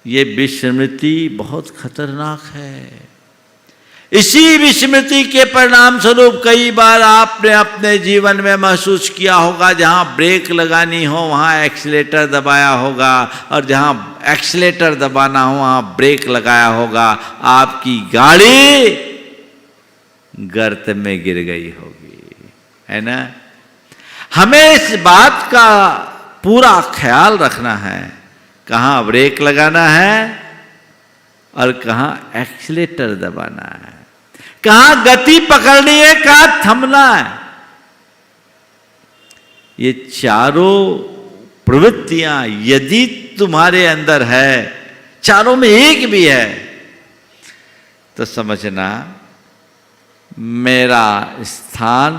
ये विस्मृति बहुत खतरनाक है। इसी विस्मृति के परिणाम स्वरूप कई बार आपने अपने जीवन में महसूस किया होगा, जहां ब्रेक लगानी हो वहां एक्सीलेटर दबाया होगा, और जहां एक्सीलेटर दबाना हो वहां ब्रेक लगाया होगा, आपकी गाड़ी गर्त में गिर गई होगी, है ना। हमें इस बात का पूरा ख्याल रखना है, कहां ब्रेक लगाना है और कहां एक्सीलेटर दबाना है, कहां गति पकड़नी है, कहां थमना है। ये चारों प्रवृत्तियां यदि तुम्हारे अंदर है, चारों में एक भी है, तो समझना मेरा स्थान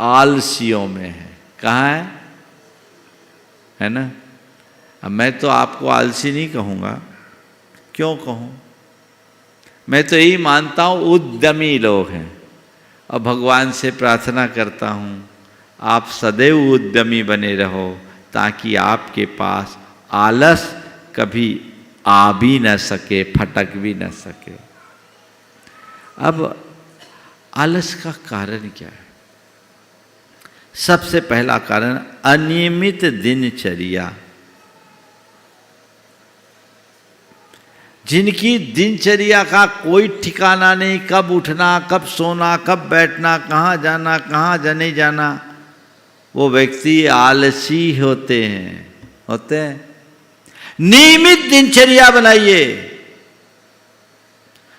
आलसियों में है। कहाँ है ना। अब मैं तो आपको आलसी नहीं कहूँगा, क्यों कहूँ, मैं तो यही मानता हूँ उद्यमी लोग हैं, और भगवान से प्रार्थना करता हूँ आप सदैव उद्यमी बने रहो, ताकि आपके पास आलस कभी आ भी न सके, फटक भी न सके। अब आलस का कारण क्या है? सबसे पहला कारण अनियमित दिनचर्या। जिनकी दिनचर्या का कोई ठिकाना नहीं, कब उठना, कब सोना, कब बैठना, कहाँ जाना, कहाँ नहीं जाना, वो व्यक्ति आलसी होते हैं। नियमित दिनचर्या बनाइए,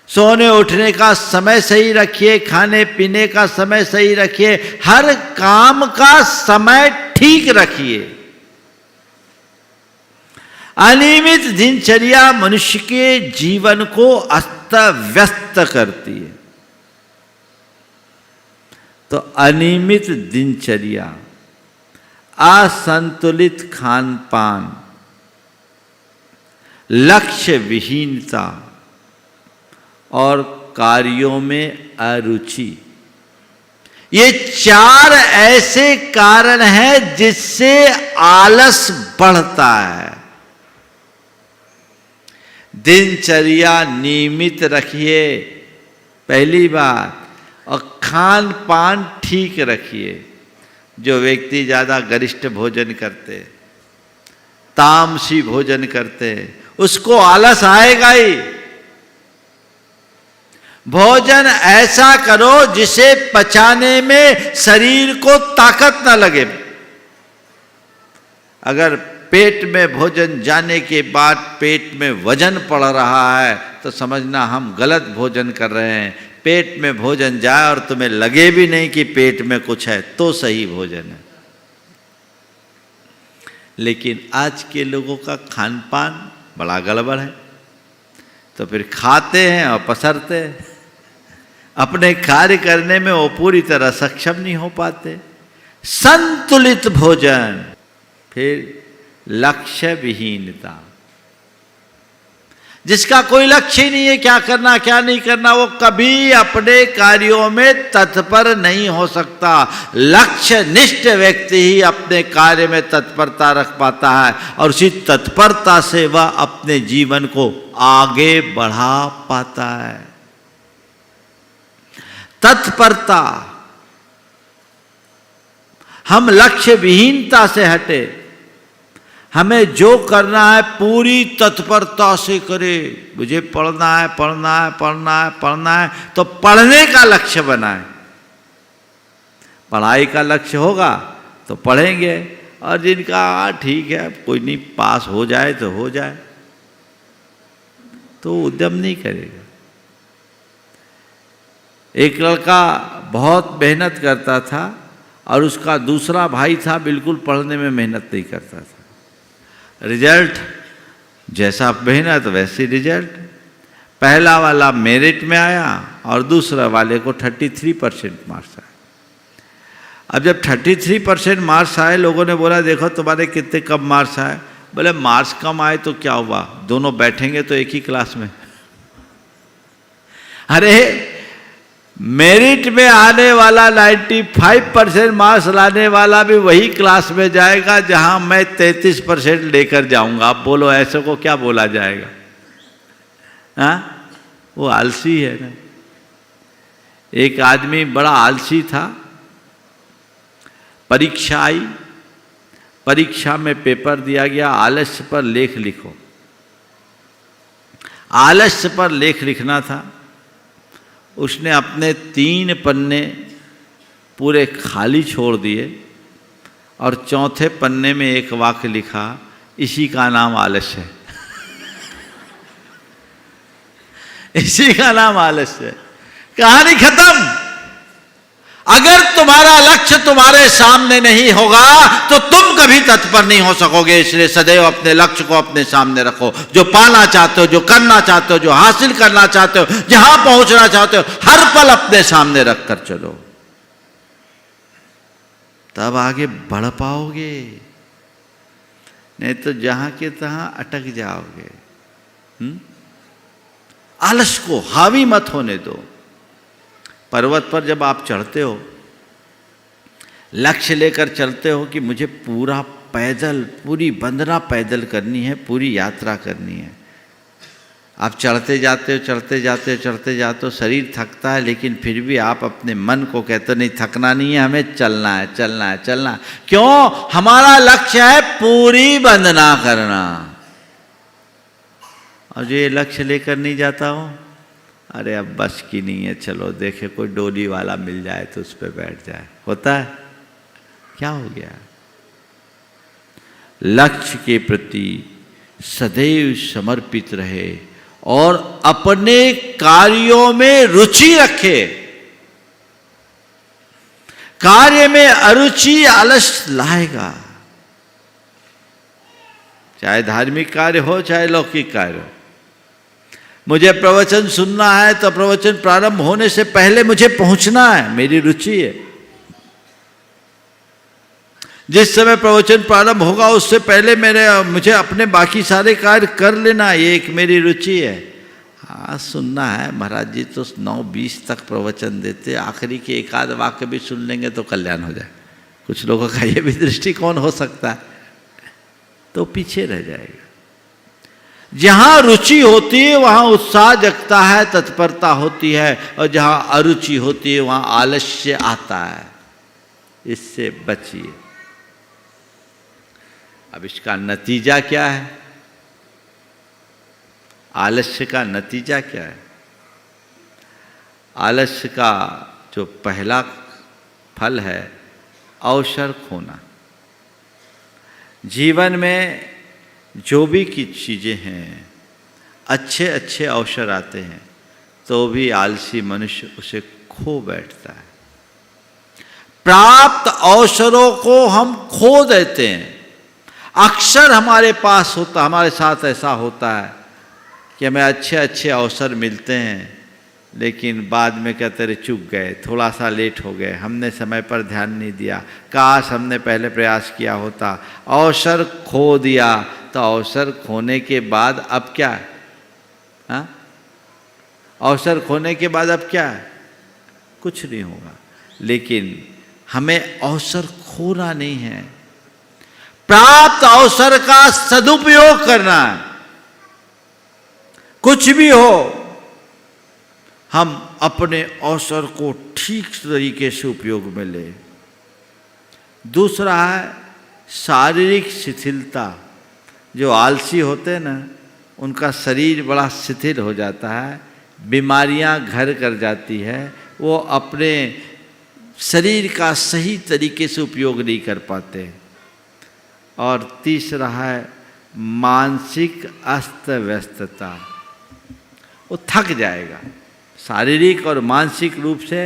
सोने उठने का समय सही रखिए, खाने पीने का समय सही रखिए, हर काम का समय ठीक रखिए। अनियमित दिनचर्या मनुष्य के जीवन को अस्त व्यस्त करती है। तो अनियमित दिनचर्या, असंतुलित खान पान, लक्ष्य विहीनता और कार्यों में अरुचि, ये चार ऐसे कारण हैं जिससे आलस बढ़ता है। दिनचर्या नियमित रखिए पहली बात, और खान पान ठीक रखिए। जो व्यक्ति ज़्यादा गरिष्ठ भोजन करते, तामसी भोजन करते, उसको आलस आएगा ही। भोजन ऐसा करो जिसे पचाने में शरीर को ताकत न लगे। अगर पेट में भोजन जाने के बाद पेट में वजन पड़ रहा है, तो समझना हम गलत भोजन कर रहे हैं। पेट में भोजन जाए और तुम्हें लगे भी नहीं कि पेट में कुछ है, तो सही भोजन है। लेकिन आज के लोगों का खान पान बड़ा गड़बड़ है, तो फिर खाते हैं और पसरते हैं। अपने कार्य करने में वो पूरी तरह सक्षम नहीं हो पाते। संतुलित भोजन, फिर लक्ष्य विहीनता। जिसका कोई लक्ष्य ही नहीं है, क्या करना क्या नहीं करना, वो कभी अपने कार्यों में तत्पर नहीं हो सकता। लक्ष्य निष्ठ व्यक्ति ही अपने कार्य में तत्परता रख पाता है, और उसी तत्परता से वह अपने जीवन को आगे बढ़ा पाता है। तत्परता, हम लक्ष्य विहीनता से हटे, हमें जो करना है पूरी तत्परता से करें। मुझे पढ़ना है, पढ़ना है, पढ़ना है, पढ़ना है, तो पढ़ने का लक्ष्य बनाएं। पढ़ाई का लक्ष्य होगा तो पढ़ेंगे, और जिनका ठीक है कोई नहीं, पास हो जाए तो हो जाए, तो उद्यम नहीं करेगा। एक लड़का बहुत मेहनत करता था, और उसका दूसरा भाई था बिल्कुल पढ़ने में मेहनत नहीं करता था। रिजल्ट जैसा मेहनत वैसे रिजल्ट। पहला वाला मेरिट में आया और दूसरा वाले को 33% मार्क्स आए। अब जब 33% मार्क्स आए, लोगों ने बोला देखो तुम्हारे कितने कम मार्क्स आए। बोले मार्क्स कम आए तो क्या हुआ, दोनों बैठेंगे तो एक ही क्लास में। अरे मेरिट में आने वाला 95% मार्क्स लाने वाला भी वही क्लास में जाएगा जहां मैं 33% लेकर जाऊंगा। आप बोलो ऐसे को क्या बोला जाएगा? हाँ, वो आलसी है ना। एक आदमी बड़ा आलसी था, परीक्षा आई, परीक्षा में पेपर दिया गया, आलस्य पर लेख लिखो। आलस्य पर लेख लिखना था। उसने अपने 3 पन्ने पूरे खाली छोड़ दिए और चौथे पन्ने में एक वाक्य लिखा, इसी का नाम आलस्य है। इसी का नाम आलस्य है। कहानी खत्म। अगर तुम्हारा लक्ष्य तुम्हारे सामने नहीं होगा तो तुम कभी तत्पर नहीं हो सकोगे। इसलिए सदैव अपने लक्ष्य को अपने सामने रखो। जो पाना चाहते हो, जो करना चाहते हो, जो हासिल करना चाहते हो, जहां पहुंचना चाहते हो, हर पल अपने सामने रखकर चलो, तब आगे बढ़ पाओगे। नहीं तो जहां के तहां अटक जाओगे। आलस को हावी मत होने दो। पर्वत पर जब आप चढ़ते हो, लक्ष्य लेकर चलते हो कि मुझे पूरा पैदल, पूरी वंदना पैदल करनी है, पूरी यात्रा करनी है। आप चढ़ते जाते हो, चढ़ते जाते हो, चढ़ते जाते हो, शरीर थकता है, लेकिन फिर भी आप अपने मन को कहते नहीं, थकना नहीं है, हमें चलना है, चलना है, चलना है। क्यों? हमारा लक्ष्य है पूरी वंदना करना। और जो ये लक्ष्य लेकर नहीं जाता हो, अरे अब बस की नहीं है, चलो देखे कोई डोली वाला मिल जाए तो उस पर बैठ जाए। होता है? क्या हो गया? लक्ष्य के प्रति सदैव समर्पित रहे और अपने कार्यों में रुचि रखे। कार्य में अरुचि आलस लाएगा। चाहे धार्मिक कार्य हो, चाहे लौकिक कार्य हो। मुझे प्रवचन सुनना है तो प्रवचन प्रारंभ होने से पहले मुझे पहुंचना है, मेरी रुचि है। जिस समय प्रवचन प्रारंभ होगा उससे पहले मुझे अपने बाकी सारे कार्य कर लेना, ये एक मेरी रुचि है। हाँ, सुनना है। महाराज जी तो 9:20 तक प्रवचन देते, आखिरी के एक आध वाक्य भी सुन लेंगे तो कल्याण हो जाए। कुछ लोगों का ये भी दृष्टिकोण हो सकता है, तो पीछे रह जाएगा। जहां रुचि होती है वहां उत्साह जगता है, तत्परता होती है, और जहां अरुचि होती है वहां आलस्य आता है। इससे बचिए। अब इसका नतीजा क्या है? आलस्य का नतीजा क्या है? आलस्य का जो पहला फल है, अवसर खोना। जीवन में जो भी की चीज़ें हैं, अच्छे अच्छे अवसर आते हैं तो भी आलसी मनुष्य उसे खो बैठता है। प्राप्त अवसरों को हम खो देते हैं। अक्सर हमारे पास होता, हमारे साथ ऐसा होता है कि हमें अच्छे अच्छे अवसर मिलते हैं, लेकिन बाद में कहते रहे चूक गए, थोड़ा सा लेट हो गए, हमने समय पर ध्यान नहीं दिया, काश हमने पहले प्रयास किया होता। अवसर खो दिया। तो अवसर खोने के बाद अब क्या है? हाँ? अवसर खोने के बाद अब क्या है? कुछ नहीं होगा। लेकिन हमें अवसर खोना नहीं है, प्राप्त अवसर का सदुपयोग करना है। कुछ भी हो, हम अपने अवसर को ठीक तरीके से उपयोग में ले। दूसरा है शारीरिक शिथिलता। जो आलसी होते हैं ना, उनका शरीर बड़ा शिथिल हो जाता है, बीमारियां घर कर जाती है, वो अपने शरीर का सही तरीके से उपयोग नहीं कर पाते। और तीसरा है मानसिक अस्त व्यस्तता। वो थक जाएगा शारीरिक और मानसिक रूप से।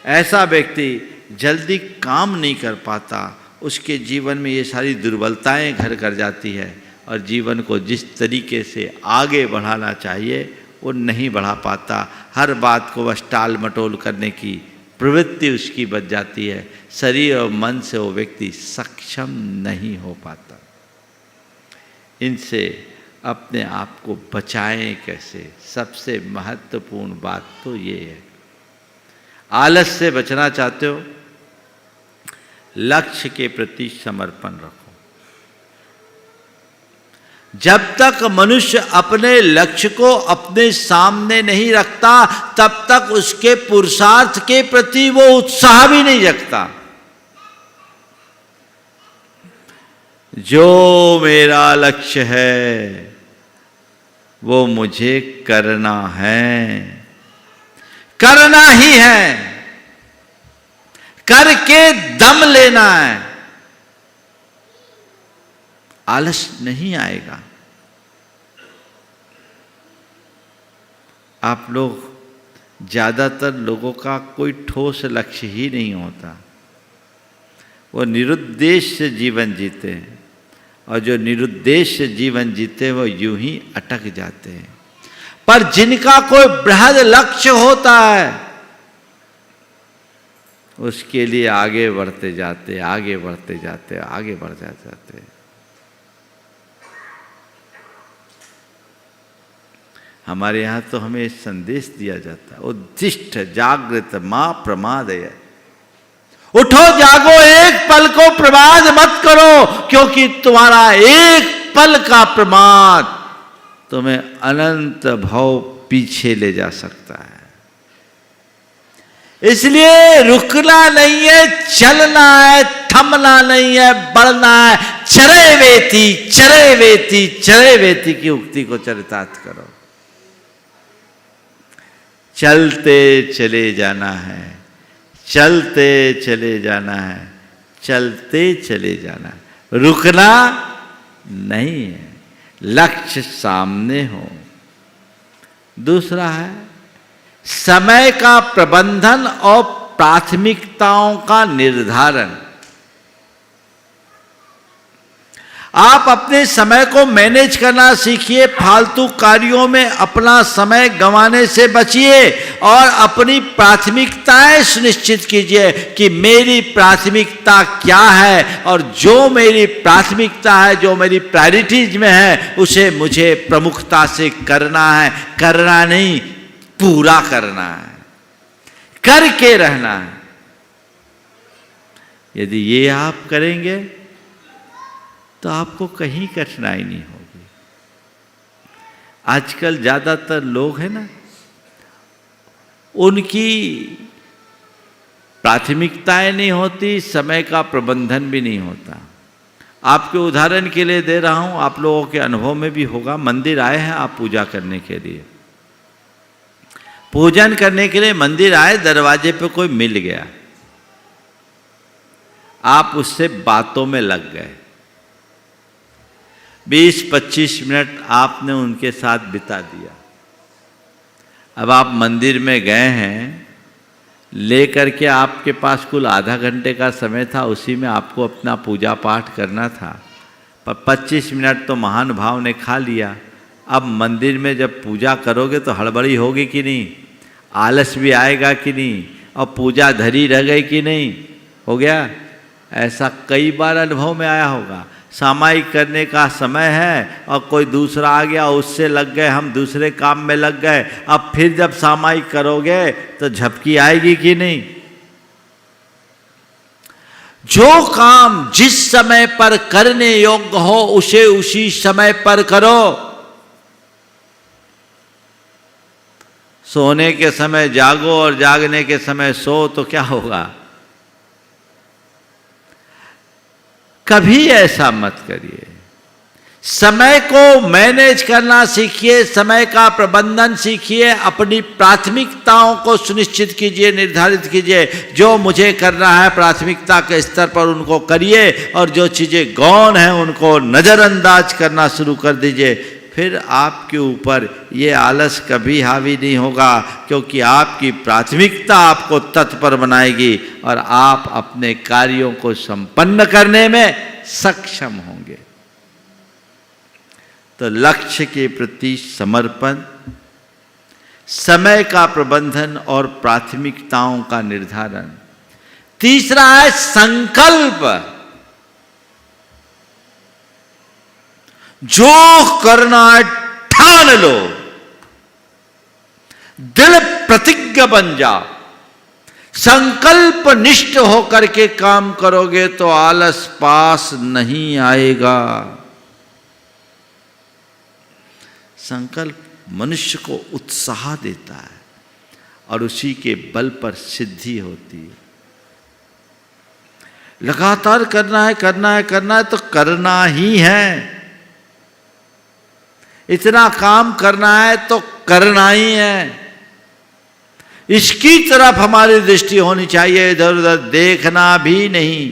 ऐसा व्यक्ति जल्दी काम नहीं कर पाता, उसके जीवन में ये सारी दुर्बलताएं घर कर जाती है और जीवन को जिस तरीके से आगे बढ़ाना चाहिए वो नहीं बढ़ा पाता। हर बात को बस टाल मटोल करने की प्रवृत्ति उसकी बच जाती है। शरीर और मन से वो व्यक्ति सक्षम नहीं हो पाता। इनसे अपने आप को बचाएं कैसे? सबसे महत्वपूर्ण बात तो ये है। आलस से बचना चाहते हो, लक्ष्य के प्रति समर्पण रखो। जब तक मनुष्य अपने लक्ष्य को अपने सामने नहीं रखता तब तक उसके पुरुषार्थ के प्रति वो उत्साह भी नहीं जगता। जो मेरा लक्ष्य है वो मुझे करना है, करना ही है, करके दम लेना है, आलस नहीं आएगा। आप लोग ज्यादातर लोगों का कोई ठोस लक्ष्य ही नहीं होता, वो निरुद्देश्य जीवन जीते हैं, और जो निरुद्देश्य जीवन जीते हैं वो यूं ही अटक जाते हैं। पर जिनका कोई बृहद लक्ष्य होता है उसके लिए आगे बढ़ते जाते, आगे बढ़ते जाते, आगे बढ़ जाते। हमारे यहाँ तो हमें संदेश दिया जाता है, उद्दिष्ट जागृत मां प्रमादय। उठो जागो, एक पल को प्रमाद मत करो, क्योंकि तुम्हारा एक पल का प्रमाद तुम्हें अनंत भव पीछे ले जा सकता है। इसलिए रुकना नहीं है, चलना है, थमना नहीं है, बढ़ना है। चरे वेती चरे वेती चरे वेती की उक्ति को चरितार्थ करो। चलते चले जाना है, चलते चले जाना है, चलते चले जाना है, रुकना नहीं है, लक्ष्य सामने हो। दूसरा है समय का प्रबंधन और प्राथमिकताओं का निर्धारण। आप अपने समय को मैनेज करना सीखिए, फालतू कार्यों में अपना समय गंवाने से बचिए और अपनी प्राथमिकताएं सुनिश्चित कीजिए कि मेरी प्राथमिकता क्या है, और जो मेरी प्राथमिकता है, जो मेरी प्रायोरिटीज में है, उसे मुझे प्रमुखता से करना है। करना नहीं, पूरा करना है, करके रहना है। यदि ये आप करेंगे तो आपको कहीं कठिनाई नहीं होगी। आजकल ज़्यादातर लोग हैं ना, उनकी प्राथमिकताएं नहीं होती, समय का प्रबंधन भी नहीं होता। आपके उदाहरण के लिए दे रहा हूं, आप लोगों के अनुभव में भी होगा। मंदिर आए हैं आप पूजा करने के लिए, पूजन करने के लिए मंदिर आए, दरवाजे पे कोई मिल गया, आप उससे बातों में लग गए। 20-25 मिनट आपने उनके साथ बिता दिया। अब आप मंदिर में गए हैं, लेकर के आपके पास कुल आधा घंटे का समय था, उसी में आपको अपना पूजा पाठ करना था, पर 25 मिनट तो महान भाव ने खा लिया। अब मंदिर में जब पूजा करोगे तो हड़बड़ी होगी कि नहीं, आलस भी आएगा कि नहीं, और पूजा धरी रह गई कि नहीं, हो गया। ऐसा कई बार अनुभव में आया होगा। सामायिक करने का समय है और कोई दूसरा आ गया, उससे लग गए, हम दूसरे काम में लग गए। अब फिर जब सामायिक करोगे तो झपकी आएगी कि नहीं। जो काम जिस समय पर करने योग्य हो उसे उसी समय पर करो। सोने के समय जागो और जागने के समय सो तो क्या होगा। कभी ऐसा मत करिए। समय को मैनेज करना सीखिए, समय का प्रबंधन सीखिए, अपनी प्राथमिकताओं को सुनिश्चित कीजिए, निर्धारित कीजिए। जो मुझे करना है प्राथमिकता के स्तर पर उनको करिए, और जो चीज़ें गौण हैं उनको नज़रअंदाज करना शुरू कर दीजिए। फिर आपके ऊपर ये आलस कभी हावी नहीं होगा, क्योंकि आपकी प्राथमिकता आपको तत्पर बनाएगी और आप अपने कार्यों को संपन्न करने में सक्षम होंगे। तो लक्ष्य के प्रति समर्पण, समय का प्रबंधन और प्राथमिकताओं का निर्धारण। तीसरा है संकल्प। जो करना है ठान लो, दृढ़ प्रतिज्ञा बन जाओ। संकल्प निष्ठ होकर के काम करोगे तो आलस पास नहीं आएगा। संकल्प मनुष्य को उत्साह देता है और उसी के बल पर सिद्धि होती है। लगातार करना है करना है करना है तो करना ही है। इतना काम करना है तो करना ही है। इसकी तरफ हमारी दृष्टि होनी चाहिए, इधर उधर देखना भी नहीं।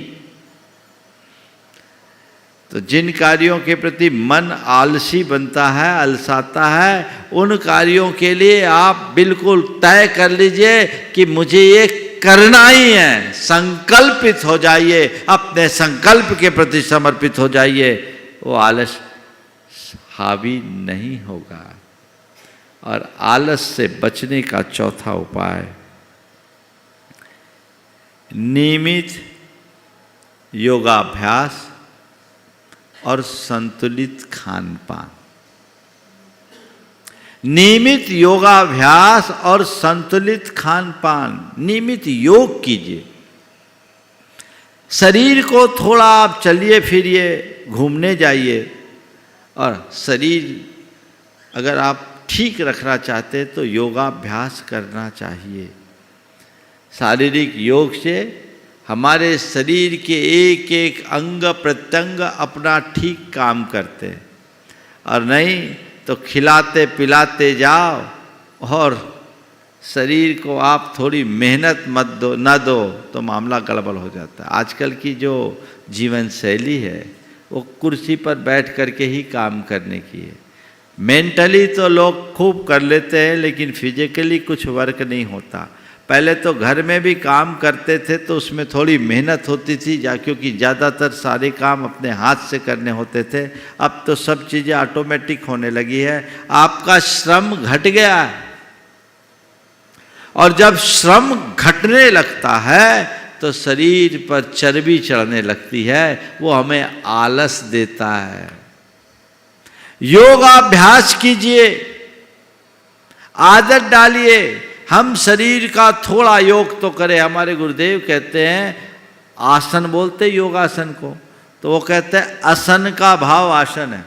तो जिन कार्यों के प्रति मन आलसी बनता है, अलसाता है, उन कार्यों के लिए आप बिल्कुल तय कर लीजिए कि मुझे ये करना ही है। संकल्पित हो जाइए, अपने संकल्प के प्रति समर्पित हो जाइए, वो आलस हावी नहीं होगा। और आलस से बचने का चौथा उपाय नियमित योगाभ्यास और संतुलित खान पान। नियमित योगाभ्यास और संतुलित खान पान। नियमित योग कीजिए, शरीर को थोड़ा आप चलिए फिरिए, घूमने जाइए। और शरीर अगर आप ठीक रखना चाहते हैं तो योगाभ्यास करना चाहिए। शारीरिक योग से हमारे शरीर के एक एक अंग प्रत्यंग अपना ठीक काम करते हैं, और नहीं तो खिलाते पिलाते जाओ और शरीर को आप थोड़ी मेहनत न दो तो मामला गड़बड़ हो जाता है। आजकल की जो जीवन शैली है वो कुर्सी पर बैठ करके ही काम करने की है। मेंटली तो लोग खूब कर लेते हैं लेकिन फिजिकली कुछ वर्क नहीं होता। पहले तो घर में भी काम करते थे तो उसमें थोड़ी मेहनत होती थी क्योंकि ज़्यादातर सारे काम अपने हाथ से करने होते थे। अब तो सब चीज़ें ऑटोमेटिक होने लगी है, आपका श्रम घट गया है। और जब श्रम घटने लगता है तो शरीर पर चर्बी चढ़ने लगती है, वो हमें आलस देता है। योगाभ्यास कीजिए, आदत डालिए। हम शरीर का थोड़ा योग तो करें। हमारे गुरुदेव कहते हैं, आसन बोलते योगासन को, तो वो कहते हैं असन का भाव आसन है।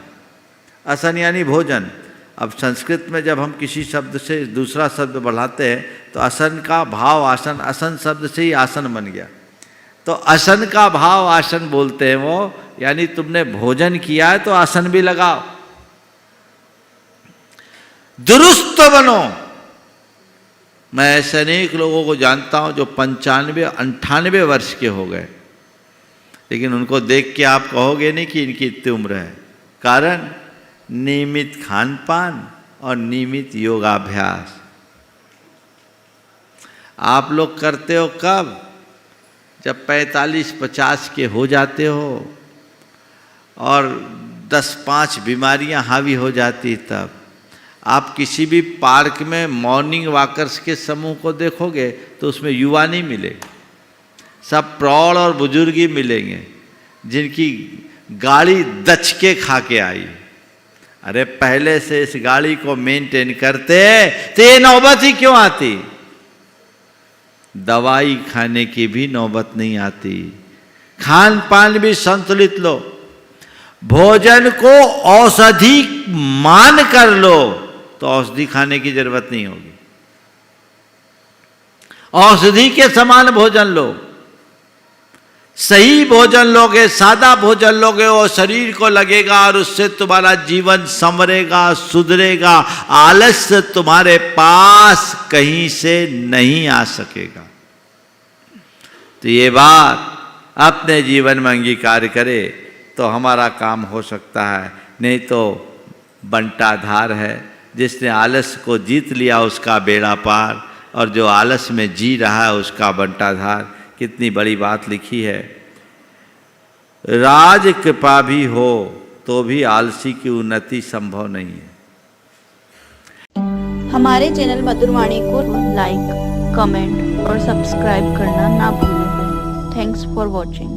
असन यानी भोजन। अब संस्कृत में जब हम किसी शब्द से दूसरा शब्द बढ़ाते हैं तो असन का भाव आसन, असन शब्द से ही आसन बन गया। तो असन का भाव आसन बोलते हैं वो, यानी तुमने भोजन किया है तो आसन भी लगाओ। दुरुस्त बनो। मैं ऐसे अनेक लोगों को जानता हूं जो 95-98 वर्ष के हो गए, लेकिन उनको देख के आप कहोगे नहीं कि इनकी इतनी उम्र है। कारण नियमित खान पान और नियमित योगाभ्यास। आप लोग करते हो कब? जब 45-50 के हो जाते हो और 10-5 बीमारियां हावी हो जाती, तब आप किसी भी पार्क में मॉर्निंग वॉकर्स के समूह को देखोगे तो उसमें युवा नहीं मिलेगा, सब प्रौढ़ और बुजुर्ग ही मिलेंगे जिनकी गाड़ी दचके खा के आई। अरे पहले से इस गाड़ी को मेंटेन करते तो ये नौबत ही क्यों आती? दवाई खाने की भी नौबत नहीं आती। खान पान भी संतुलित लो, भोजन को औषधि मान कर लो तो औषधि खाने की जरूरत नहीं होगी। औषधि के समान भोजन लो। सही भोजन लोगे, सादा भोजन लोगे, वो शरीर को लगेगा और उससे तुम्हारा जीवन संवरेगा, सुधरेगा। आलस्य तुम्हारे पास कहीं से नहीं आ सकेगा। तो ये बात अपने जीवन में अंगीकार करे तो हमारा काम हो सकता है। नहीं तो बंटाधार है, जिसने आलस को जीत लिया उसका बेड़ा पार, और जो आलस में जी रहा है उसका बंटाधार। कितनी बड़ी बात लिखी है। राज कृपा भी हो तो भी आलसी की उन्नति संभव नहीं है। हमारे चैनल मधुरवाणी को लाइक, कमेंट और सब्सक्राइब करना ना भूलें। Thanks for watching.